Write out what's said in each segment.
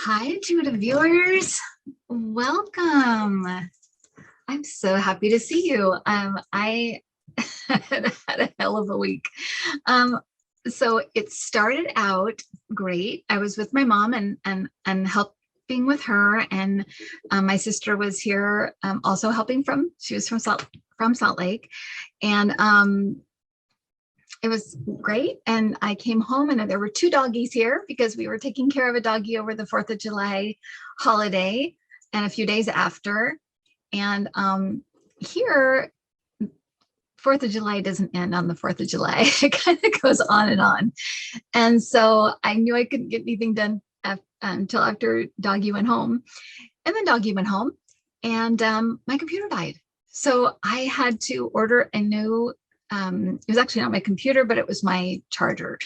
Hi, Intuitive viewers. Welcome. I'm so happy to see you. I had a hell of a week. So it started out great. I was with my mom and helping with her, and my sister was here also helping she was from Salt Lake, and it was great. And I came home and there were two doggies here because we were taking care of a doggie over the 4th of July holiday and a few days after. And here, 4th of July doesn't end on the 4th of July. It kind of goes on and on. And so I knew I couldn't get anything done until after doggie went home. And then doggie went home and my computer died. So I had to order a new it was actually not my computer, but it was my charger.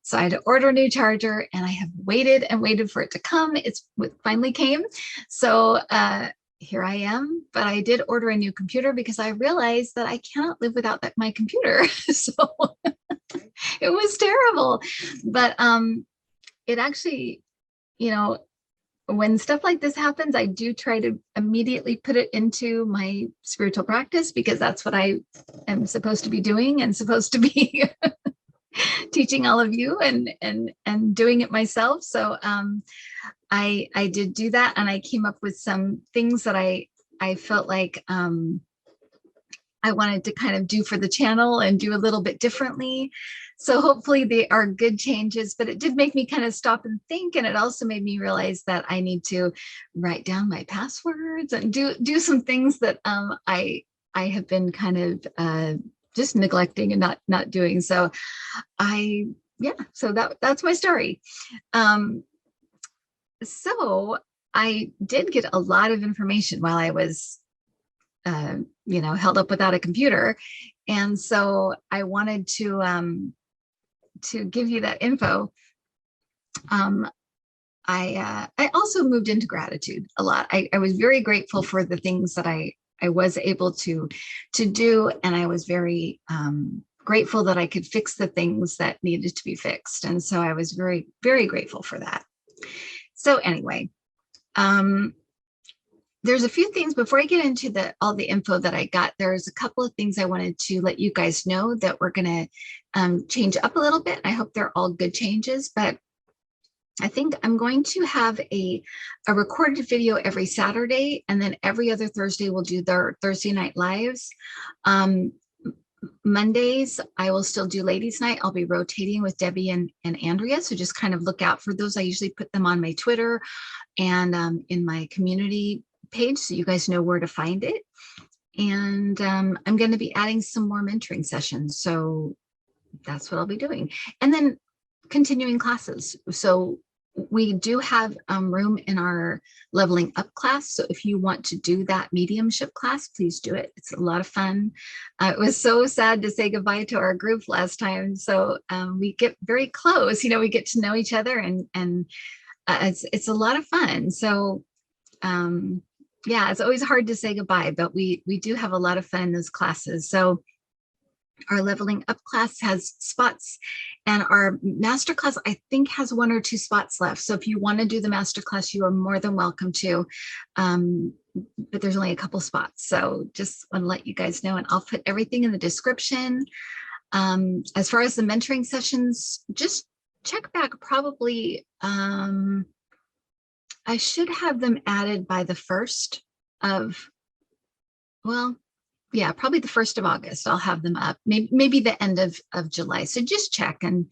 So I had to order a new charger, and I have waited and waited for it to come. It finally came. So here I am, but I did order a new computer because I realized that I cannot live without my computer. So it was terrible, but it actually, when stuff like this happens, I do try to immediately put it into my spiritual practice, because that's what I am supposed to be doing and supposed to be teaching all of you and doing it myself. So I did do that, and I came up with some things that I felt like I wanted to kind of do for the channel and do a little bit differently. So hopefully they are good changes, but it did make me kind of stop and think. And it also made me realize that I need to write down my passwords and do some things that I have been kind of just neglecting and not doing. So so that's my story. So I did get a lot of information while I was held up without a computer. And so I wanted to give you that info. I also moved into gratitude a lot. I was very grateful for the things that I was able to do. And I was very grateful that I could fix the things that needed to be fixed. And so I was very, very grateful for that. So anyway, there's a few things before I get into all the info that I got. There's a couple of things I wanted to let you guys know that we're going to change up a little bit. I hope they're all good changes, but I think I'm going to have a recorded video every Saturday, and then every other Thursday we'll do their Thursday night lives. Mondays, I will still do ladies night. I'll be rotating with Debbie and Andrea. So just kind of look out for those. I usually put them on my Twitter and in my community page, so you guys know where to find it. And I'm going to be adding some more mentoring sessions. So that's what I'll be doing. And then continuing classes. So we do have room in our leveling up class. So if you want to do that mediumship class, please do it. It's a lot of fun. It was so sad to say goodbye to our group last time. So we get very close, we get to know each other, and it's a lot of fun. So yeah, it's always hard to say goodbye, but we do have a lot of fun in those classes. So our leveling up class has spots, and our master class, I think, has 1 or 2 spots left. So if you want to do the master class, you are more than welcome to, but there's only a couple spots. So just want to let you guys know, and I'll put everything in the description. As far as the mentoring sessions, just check back probably, I should have them added by the 1st of, probably the 1st of August. I'll have them up, maybe the end of July. So just check, and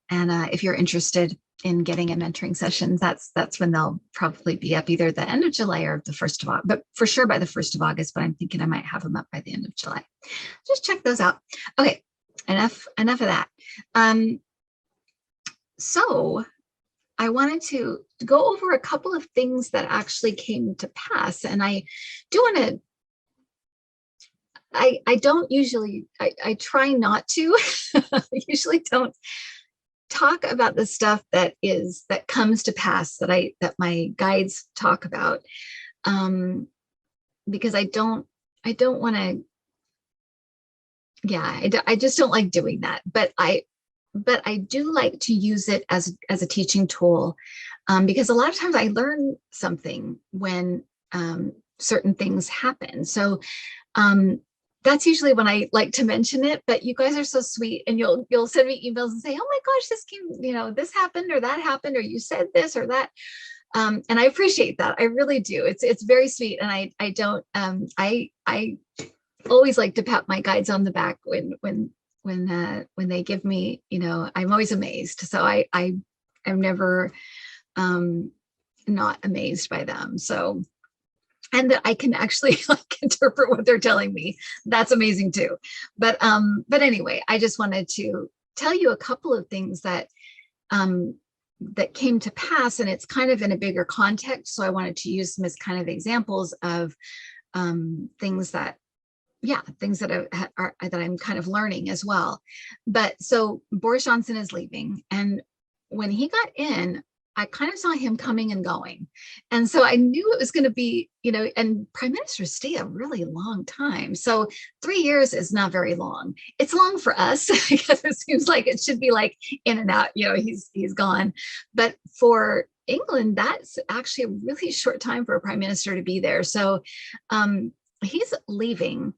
if you're interested in getting a mentoring session, that's when they'll probably be up, either the end of July or the 1st of August, but for sure by the 1st of August, but I'm thinking I might have them up by the end of July. Just check those out. Okay, enough of that. So I wanted to go over a couple of things that actually came to pass. And I do want to, I don't usually, I try not to, I usually don't talk about the stuff that comes to pass, that my guides talk about, because I don't want to, I just don't like doing that. But I do like to use it as a teaching tool because a lot of times I learn something when certain things happen. So that's usually when I like to mention it, but you guys are so sweet, and you'll send me emails and say, oh my gosh, this came, this happened or that happened, or you said this or that. And I appreciate that. I really do. It's very sweet. And I don't, I always like to pat my guides on the back when they give me, I'm always amazed. So I'm never not amazed by them. So, and that I can actually like interpret what they're telling me. That's amazing too. But anyway, I just wanted to tell you a couple of things that that came to pass, and it's kind of in a bigger context. So I wanted to use them as kind of examples of things that I'm kind of learning as well. But so Boris Johnson is leaving, and when he got in, I kind of saw him coming and going. And so I knew it was going to be, and prime ministers stay a really long time. So 3 years is not very long. It's long for us because it seems like it should be like in and out, he's gone. But for England, that's actually a really short time for a prime minister to be there. So he's leaving.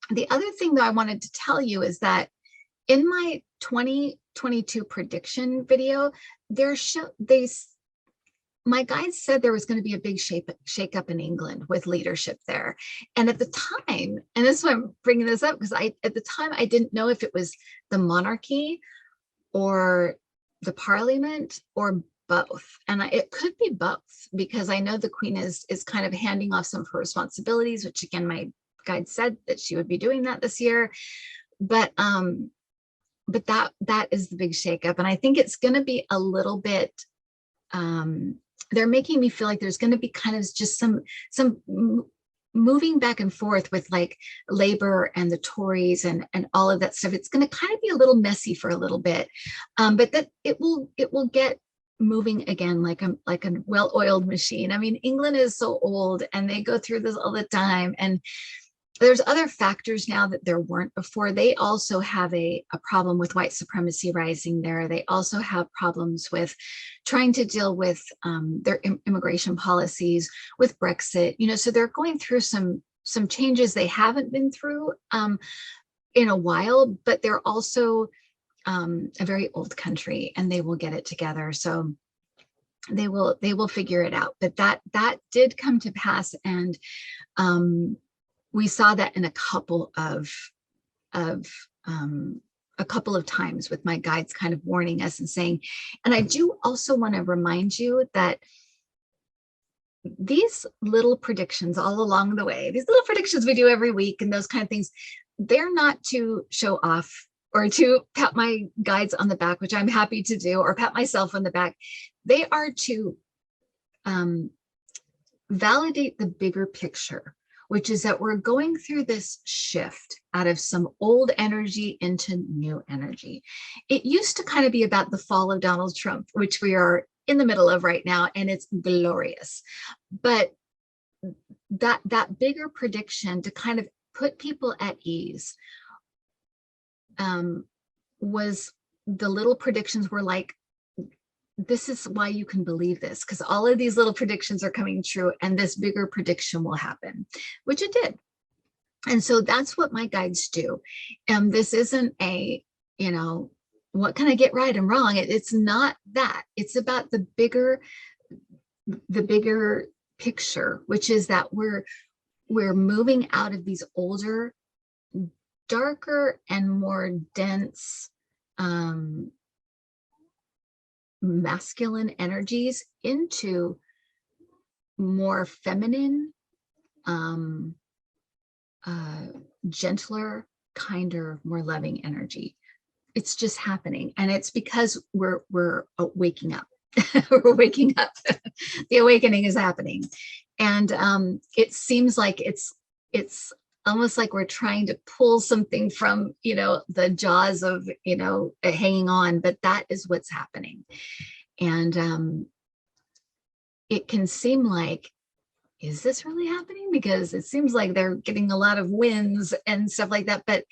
The other thing that I wanted to tell you is that in my 2022 prediction video, my guides said there was going to be a big shakeup in England with leadership there. And at the time, and this is why I'm bringing this up, because at the time I didn't know if it was the monarchy or the parliament or both. And it could be both, because I know the Queen is kind of handing off some of her responsibilities, which again, my guide said that she would be doing that this year. But that is the big shakeup. And I think it's going to be a little bit, they're making me feel like there's going to be kind of just some moving back and forth with like Labour and the Tories and all of that stuff. It's going to kind of be a little messy for a little bit, but that it will get moving again like a well-oiled machine. I mean, England is so old and they go through this all the time, and there's other factors now that there weren't before. They also have a problem with white supremacy rising there. They also have problems with trying to deal with their immigration policies, with Brexit. So they're going through some changes they haven't been through in a while, but they're also a very old country, and they will get it together. So they will figure it out. But that did come to pass, and we saw that in a couple of times with my guides kind of warning us and saying, and I do also want to remind you that these little predictions all along the way, these little predictions we do every week and those kind of things, they're not to show off or to pat my guides on the back, which I'm happy to do, or pat myself on the back. They are to validate the bigger picture, which is that we're going through this shift out of some old energy into new energy. It used to kind of be about the fall of Donald Trump, which we are in the middle of right now, and it's glorious. But that bigger prediction to kind of put people at ease was the little predictions were like, this is why you can believe this, because all of these little predictions are coming true, and this bigger prediction will happen, which it did. And so that's what my guides do. This isn't a, what can I get right and wrong? It's not that. It's about the bigger picture, which is that we're moving out of these older, darker and more dense masculine energies into more feminine, gentler, kinder, more loving energy. It's just happening, and it's because we're waking up. We're waking up. The awakening is happening, and it seems like it's almost like we're trying to pull something from the jaws of hanging on, but that is what's happening. And it can seem like, is this really happening? Because it seems like they're getting a lot of wins and stuff like that, but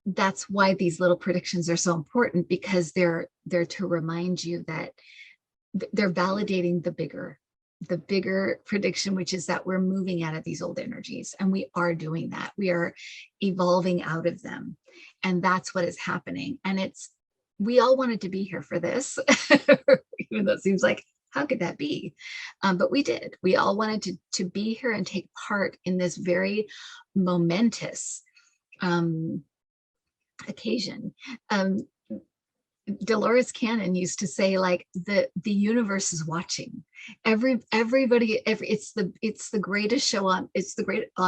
that's why these little predictions are so important, because they're to remind you that they're validating the bigger prediction, which is that we're moving out of these old energies, and we are doing that. We are evolving out of them, and that's what is happening. And we all wanted to be here for this, even though it seems like, how could that be? But we did. We all wanted to be here and take part in this very momentous occasion. Dolores Cannon used to say, like, the universe is watching. Everybody, it's the greatest show on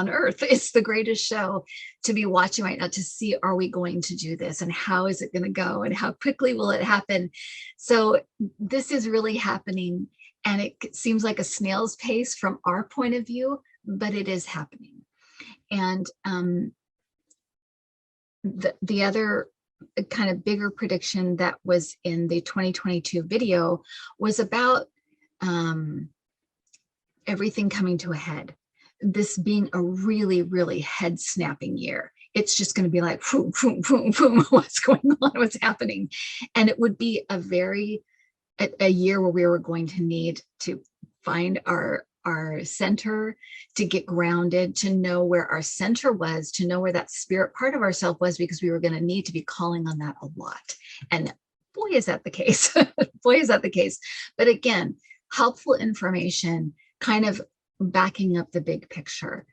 earth. It's the greatest show to be watching right now, to see, are we going to do this, and how is it going to go, and how quickly will it happen? So this is really happening, and it seems like a snail's pace from our point of view, but it is happening. And the other kind of bigger prediction that was in the 2022 video was about everything coming to a head. This being a really, really head snapping year. It's just going to be like, boom, boom, boom, boom, what's going on, what's happening. And it would be a year where we were going to need to find our center, to get grounded, to know where our center was, to know where that spirit part of ourselves was, because we were going to need to be calling on that a lot. And boy, is that the case. Boy, is that the case. But again, helpful information, kind of backing up the big picture,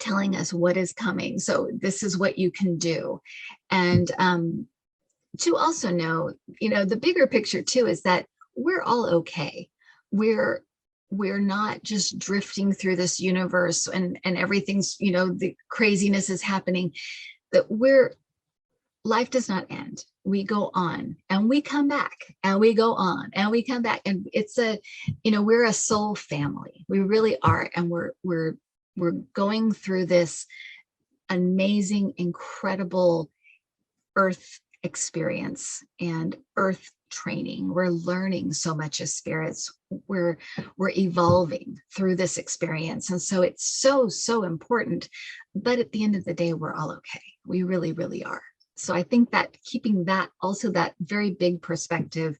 telling us what is coming. So this is what you can do. And to also know, the bigger picture too, is that we're all okay. We're not just drifting through this universe and everything's, the craziness is happening. That life does not end. We go on, and we come back, and we go on, and we come back. And it's we're a soul family. We really are. And we're going through this amazing, incredible earth experience and earth training. We're learning so much as spirits. We're evolving through this experience. And so it's so important. But at the end of the day, we're all okay. We really, really are. So I think that keeping that very big perspective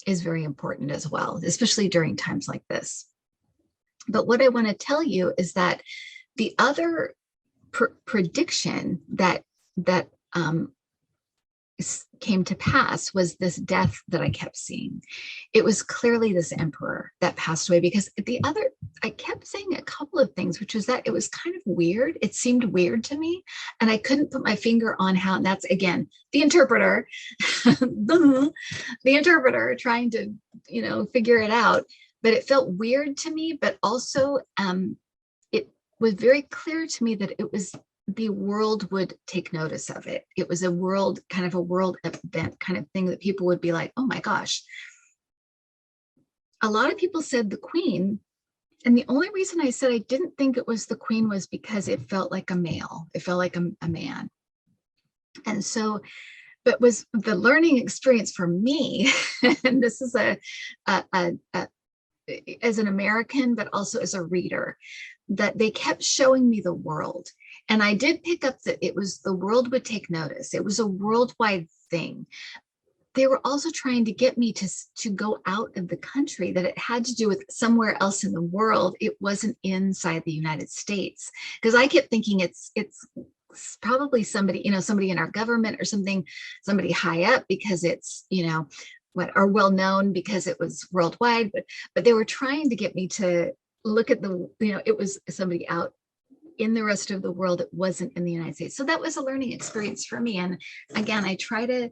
is very important as well, especially during times like this. But what I want to tell you is that the other prediction that came to pass was this death that I kept seeing. It was clearly this emperor that passed away, because I kept saying a couple of things, which was that it was kind of weird. It seemed weird to me, and I couldn't put my finger on how. And that's, again, the interpreter, the interpreter trying to, figure it out. But it felt weird to me, but also it was very clear to me that it was the world would take notice of it. It was a world event kind of thing that people would be like, oh my gosh. A lot of people said the Queen. And the only reason I said I didn't think it was the Queen was because it felt like a male. It felt like a man. And so, but was the learning experience for me, and this is as an American, but also as a reader, that they kept showing me the world. And I did pick up that it was the world would take notice. It was a worldwide thing. They were also trying to get me to go out of the country, that it had to do with somewhere else in the world. It wasn't inside the United States. Because I kept thinking it's probably somebody in our government or something, somebody high up, because it's, are well known because it was worldwide. But they were trying to get me to look at it was somebody out in the rest of the world. It wasn't in the United States. So that was a learning experience for me. And again, I try to,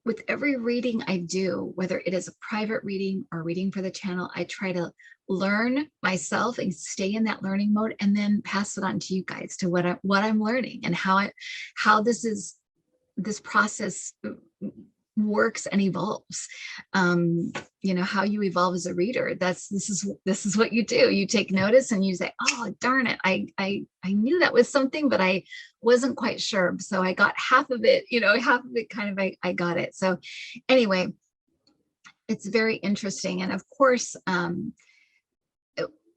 with every reading I do, whether it is a private reading or reading for the channel, I try to learn myself and stay in that learning mode, and then pass it on to you guys, to what I'm learning, and how this process works and evolves. How you evolve as a reader. This is what you do. You take notice and you say, oh, darn it. I knew that was something, but I wasn't quite sure. So I got half of it, kind of, I got it. So anyway, it's very interesting. And of course,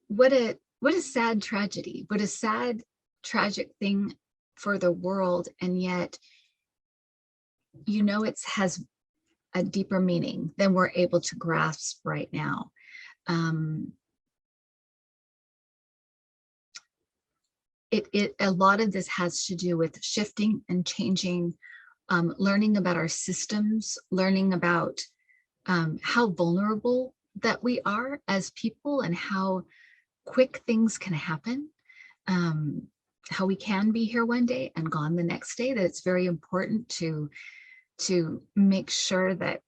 what a sad tragedy, what a sad, tragic thing for the world. And yet, it has a deeper meaning than we're able to grasp right now. A lot of this has to do with shifting and changing, learning about our systems, learning about how vulnerable that we are as people and how quick things can happen, how we can be here one day and gone the next day, that it's very important to make sure that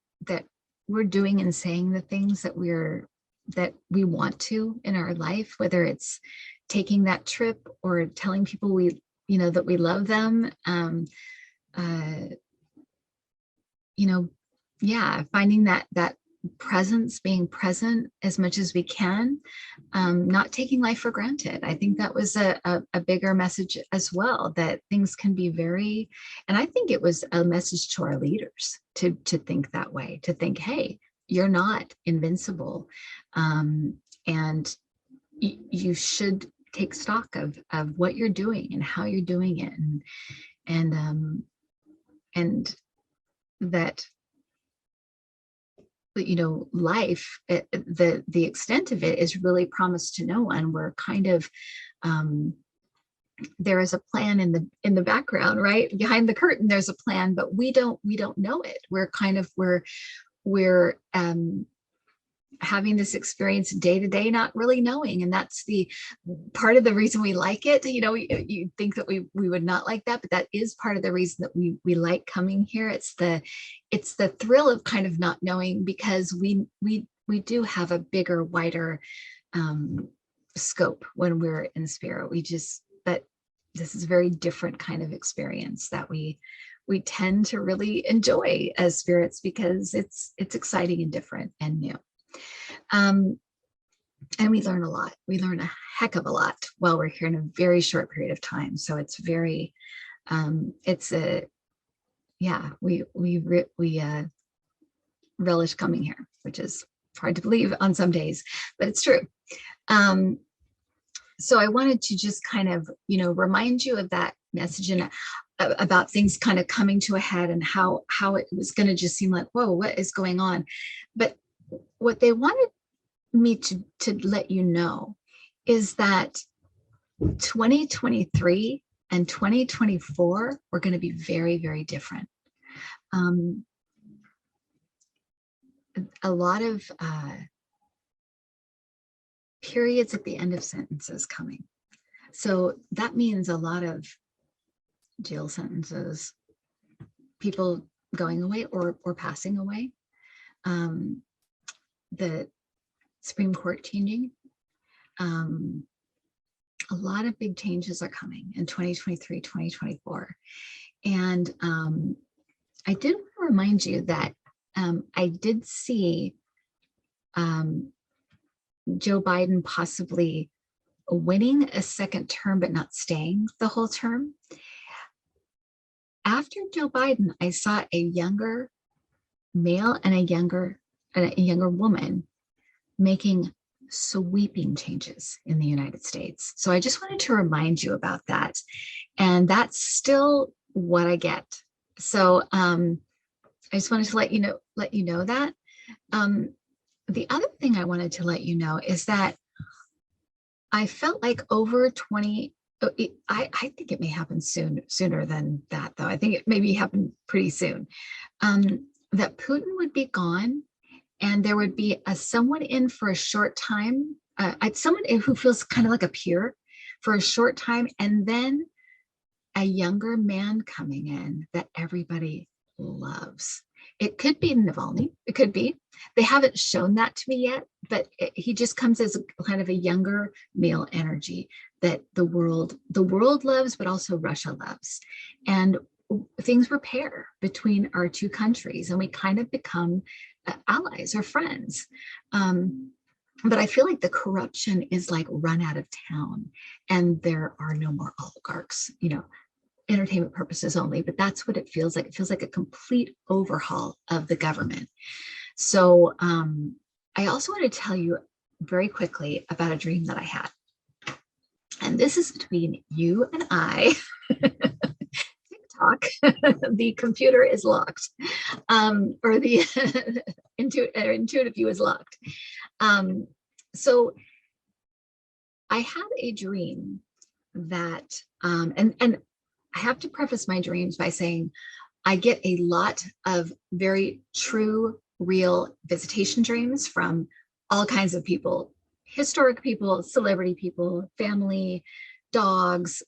we're doing and saying the things that we want to in our life, whether it's taking that trip or telling people that we love them, finding that presence, being present as much as we can, not taking life for granted. I think that was a bigger message as well, that things can be and I think it was a message to our leaders to think that way, to think, hey, you're not invincible, and you should take stock of what you're doing and how you're doing it, and that life, the extent of it is really promised to no one. We're kind of, there is a plan in the background, right behind the curtain. There's a plan, but we don't know it. We're having this experience day to day, not really knowing. And that's the part of the reason we like it. You think that we would not like that, but that is part of the reason that we like coming here. It's the thrill of kind of not knowing, because we do have a bigger, wider scope when we're in spirit. But this is a very different kind of experience that we tend to really enjoy as spirits, because it's exciting and different and new. And we learn a lot. We learn a heck of a lot while we're here in a very short period of time. So it's very, we relish coming here, which is hard to believe on some days, but it's true. So I wanted to just kind of, remind you of that message and about things kind of coming to a head, and how it was going to just seem like, whoa, what is going on? But what they wanted me to let you know is that 2023 and 2024 were going to be very, very different. A lot of periods at the end of sentences coming. So that means a lot of jail sentences, people going away or passing away, the Supreme Court changing. A lot of big changes are coming in 2023, 2024. And I did want to remind you that I did see Joe Biden possibly winning a second term, but not staying the whole term. After Joe Biden, I saw a younger male and a younger woman making sweeping changes in the United States. So I just wanted to remind you about that. And that's still what I get. So I just wanted to let you know that. The other thing I wanted to let you know is that I felt like over 20, I think it may happen sooner than that, though. I think it maybe happen pretty soon, that Putin would be gone, and there would be someone in for a short time, someone who feels kind of like a peer for a short time, and then a younger man coming in that everybody loves. It could be Navalny. It could be. They haven't shown that to me yet, but he just comes as kind of a younger male energy that the world loves, but also Russia loves. And things repair between our two countries, and we kind of become allies or friends. But I feel like the corruption is like run out of town, and there are no more oligarchs, entertainment purposes only, but that's what it feels like. It feels like a complete overhaul of the government. So I also want to tell you very quickly about a dream that I had. And this is between you and I. talk, the computer is locked, or the Intuitiview is locked. So I had a dream that, and I have to preface my dreams by saying I get a lot of very true, real visitation dreams from all kinds of people, historic people, celebrity people, family, dogs,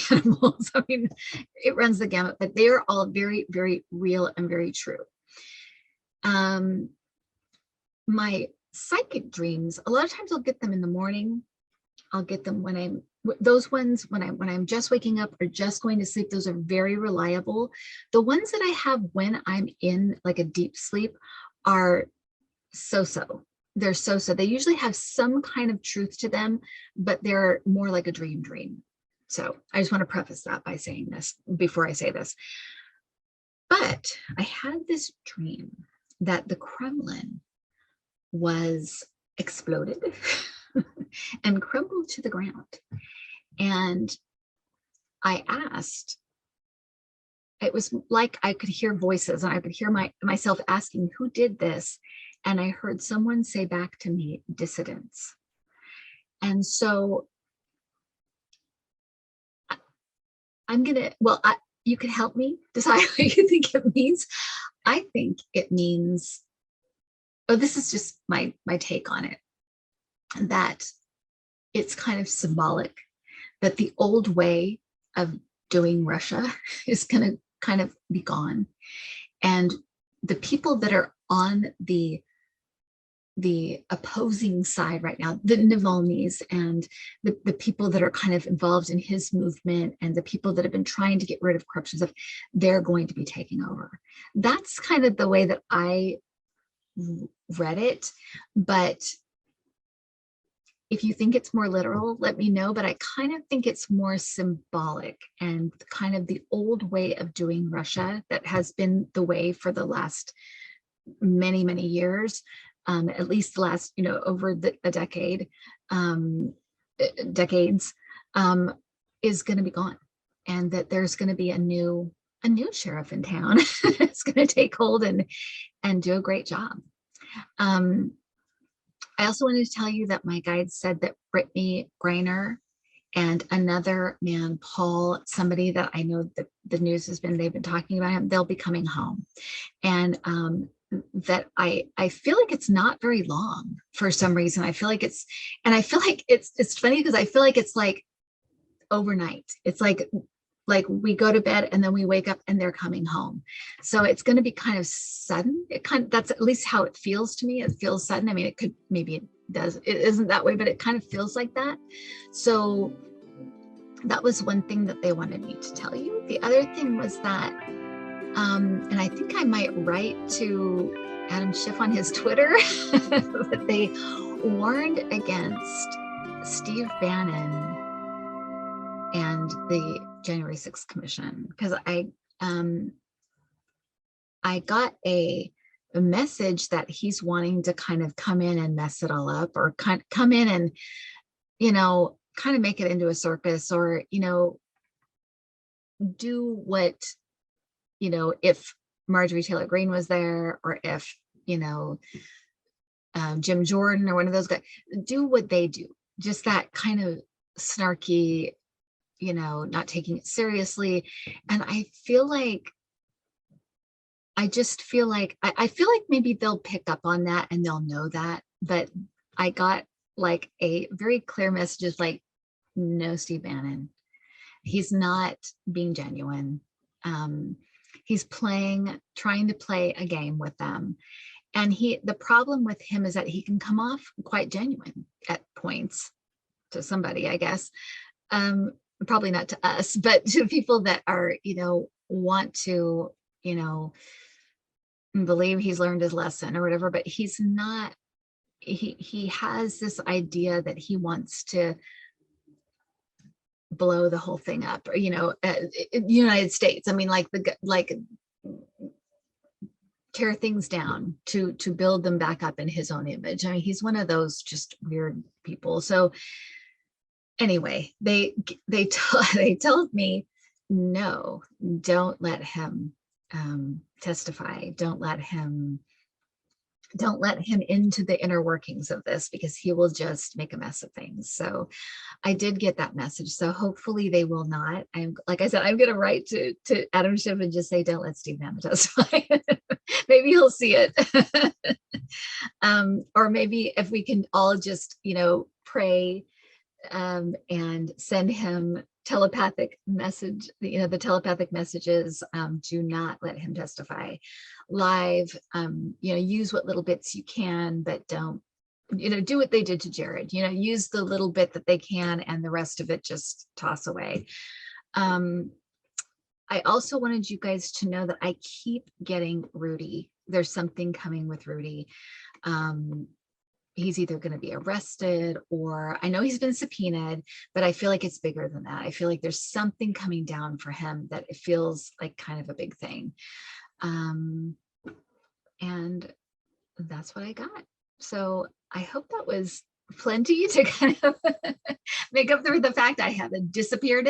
animals. I mean, it runs the gamut, but they are all very, very real and very true. My psychic dreams, a lot of times I'll get them in the morning. I'll get them when I'm, those ones when I'm just waking up or just going to sleep, those are very reliable. The ones that I have when I'm in like a deep sleep are so-so. They're so-so. They usually have some kind of truth to them, but they're more like a dream. So I just want to preface that by saying this before I say this. But I had this dream that the Kremlin was exploded and crumbled to the ground. And I asked, it was like I could hear voices and I could hear myself asking, who did this? And I heard someone say back to me, dissidents. And so I'm gonna, well, you can help me decide what you think it means. I think it means, oh, this is just my take on it, that it's kind of symbolic that the old way of doing Russia is going to kind of be gone. And the people that are on the opposing side right now, the Navalny's and the people that are kind of involved in his movement and the people that have been trying to get rid of corruption stuff, they're going to be taking over. That's kind of the way that I read it. But if you think it's more literal, let me know, but I kind of think it's more symbolic and kind of the old way of doing Russia that has been the way for the last many, many years, at least the last, over a decade, decades, is going to be gone. And that there's going to be a new sheriff in town. It's going to take hold and do a great job. I also wanted to tell you that my guide said that Brittney Griner and another man, Paul, somebody that I know that the news has been, they've been talking about him, they'll be coming home. And that I feel like it's not very long for some reason. I feel like it's funny because I feel like it's like overnight. It's like we go to bed and then we wake up and they're coming home. So it's going to be kind of sudden. That's at least how it feels to me. It feels sudden. I mean, maybe it does. It isn't that way, but it kind of feels like that. So that was one thing that they wanted me to tell you. The other thing was that, and I think I might write to Adam Schiff on his Twitter, that they warned against Steve Bannon and the January 6th Commission, because I got a message that he's wanting to kind of come in and mess it all up, or come in and, kind of make it into a circus, or, do what, if Marjorie Taylor Greene was there, or if, Jim Jordan or one of those guys, do what they do, just that kind of snarky, not taking it seriously. And I feel like maybe they'll pick up on that and they'll know that. But I got like a very clear message of like, no, Steve Bannon, he's not being genuine. He's trying to play a game with them. And the problem with him is that he can come off quite genuine at points to somebody, I guess. Probably not to us, but to people that are, want to, believe he's learned his lesson or whatever, but he's not, he has this idea that he wants to blow the whole thing up, or, United States. I mean, like tear things down to build them back up in his own image. I mean, he's one of those just weird people. So anyway, they told me no, don't let him testify. Don't let him into the inner workings of this, because he will just make a mess of things. So I did get that message. So hopefully they will not. I'm, like I said, I'm going to write to Adam Schiff and just say, don't let Steve Bannon testify. Maybe he'll see it. Or maybe if we can all just, pray and send him telepathic message, the telepathic messages, do not let him testify live. Use what little bits you can, but don't, do what they did to Jared, use the little bit that they can, and the rest of it just toss away. I also wanted you guys to know that I keep getting Rudy. There's something coming with Rudy. He's either going to be arrested, or I know he's been subpoenaed, but I feel like it's bigger than that. I feel like there's something coming down for him that it feels like kind of a big thing. And that's what I got. So I hope that was plenty to kind of make up for the fact I haven't disappeared,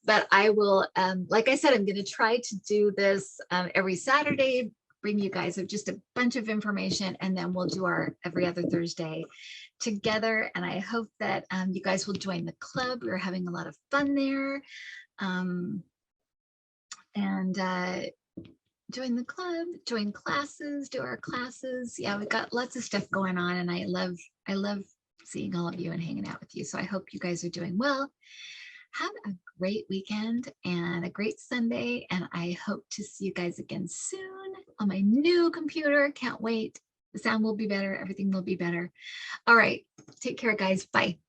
but I will, like I said, I'm going to try to do this every Saturday, bring you guys just a bunch of information, and then we'll do our every other Thursday together. And I hope that you guys will join the club. We're having a lot of fun there. Join the club, join classes, do our classes. Yeah, we've got lots of stuff going on, and I love seeing all of you and hanging out with you. So I hope you guys are doing well. Have a great weekend and a great Sunday, and I hope to see you guys again soon on my new computer. Can't wait. The sound will be better. Everything will be better. All right. Take care, guys. Bye.